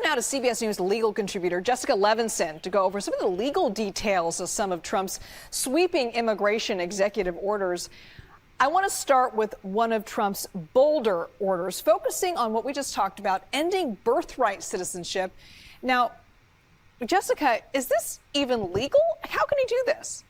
now to CBS News legal contributor Jessica Levinson to go over some of the legal details of some of Trump's sweeping immigration executive orders. I want to start with one of Trump's bolder orders, focusing on what we just talked about, ending birthright citizenship. Now, Jessica, is this even legal? How can he do this?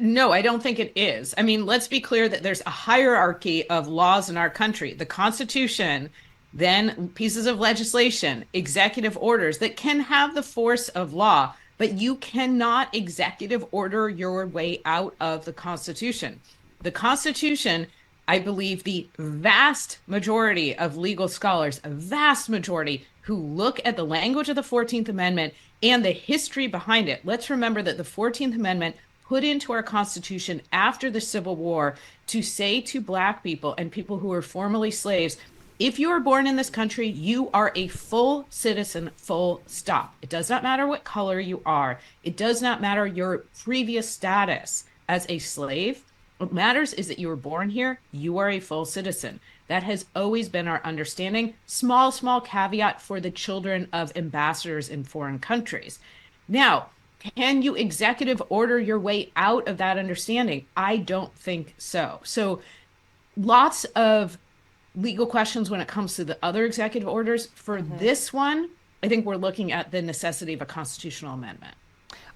No, I don't think it is. I mean, let's be clear that there's a hierarchy of laws in our country. The Constitution, then pieces of legislation, executive orders that can have the force of law, but you cannot executive order your way out of the Constitution. The Constitution, I believe the vast majority of legal scholars, a vast majority who look at the language of the 14th Amendment and the history behind it. Let's remember that the 14th Amendment put into our Constitution after the Civil War to say to Black people and people who were formerly slaves, if you are born in this country, you are a full citizen, full stop. It does not matter what color you are. It does not matter your previous status as a slave. What matters is that you were born here, you are a full citizen. That has always been our understanding. Small caveat for the children of ambassadors in foreign countries. Now, can you executive order your way out of that understanding? I don't think so. So lots of legal questions when it comes to the other executive orders. For this one, I think we're looking at the necessity of a constitutional amendment.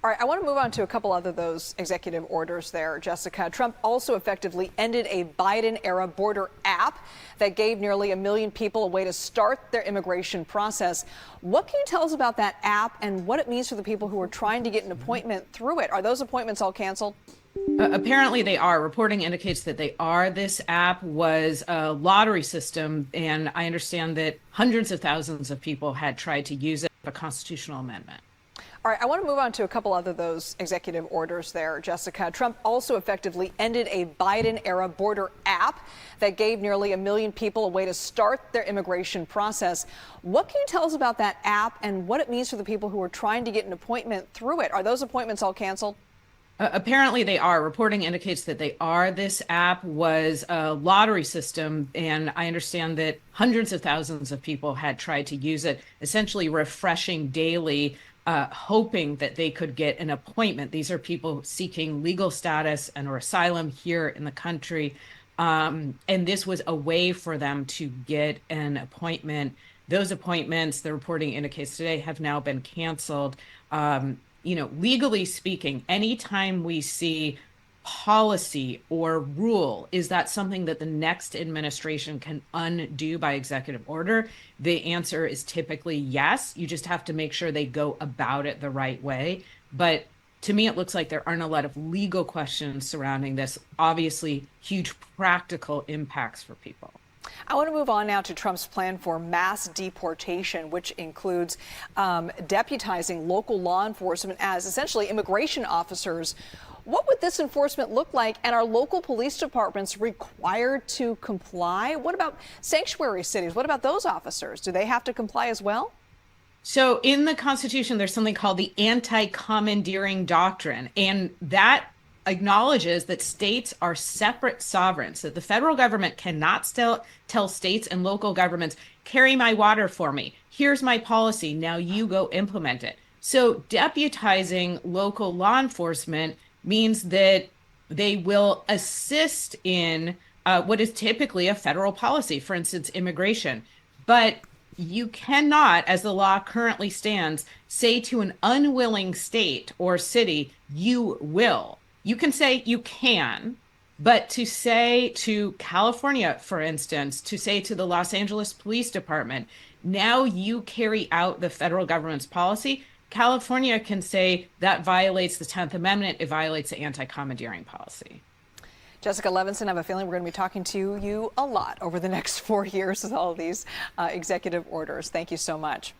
All right, I want to move on to a couple other those executive orders there, Jessica. Trump also effectively ended a Biden-era border app that gave nearly 1 million people a way to start their immigration process. What can you tell us about that app and what it means for the people who are trying to get an appointment through it? Are those appointments all canceled? Apparently they are. Reporting indicates that they are. This app was a lottery system, and I understand that hundreds of thousands of people had tried to use it, a constitutional amendment. All right, I want to move on to a couple other those executive orders there, Jessica. Trump also effectively ended a Biden-era border app that gave nearly 1 million people a way to start their immigration process. What can you tell us about that app and what it means for the people who are trying to get an appointment through it? Are those appointments all canceled? Apparently they are. Reporting indicates that they are. This app was a lottery system, and I understand that hundreds of thousands of people had tried to use it, essentially refreshing daily, hoping that they could get an appointment. These are people seeking legal status and or asylum here in the country. And this was a way for them to get an appointment. Those appointments, the reporting indicates today, have now been canceled. Legally speaking, anytime we see policy or rule, is that something that the next administration can undo by executive order? The answer is typically yes. You just have to make sure they go about it the right way. But to me, it looks like there aren't a lot of legal questions surrounding this. Obviously, huge practical impacts for people. I want to move on now to Trump's plan for mass deportation, which includes deputizing local law enforcement as essentially immigration officers. What would this enforcement look like? And are local police departments required to comply? What about sanctuary cities? What about those officers? Do they have to comply as well? So in the Constitution, there's something called the anti-commandeering doctrine, and that acknowledges that states are separate sovereigns, that the federal government cannot still tell states and local governments, carry my water for me. Here's my policy. Now you go implement it. So deputizing local law enforcement means that they will assist in what is typically a federal policy, for instance, immigration. But you cannot, as the law currently stands, say to an unwilling state or city, you will. You can say you can, but to say to California, for instance, to say to the Los Angeles Police Department, now you carry out the federal government's policy, California can say that violates the 10th Amendment. It violates the anti-commandeering policy. Jessica Levinson, I have a feeling we're going to be talking to you a lot over the next 4 years with all of these executive orders. Thank you so much.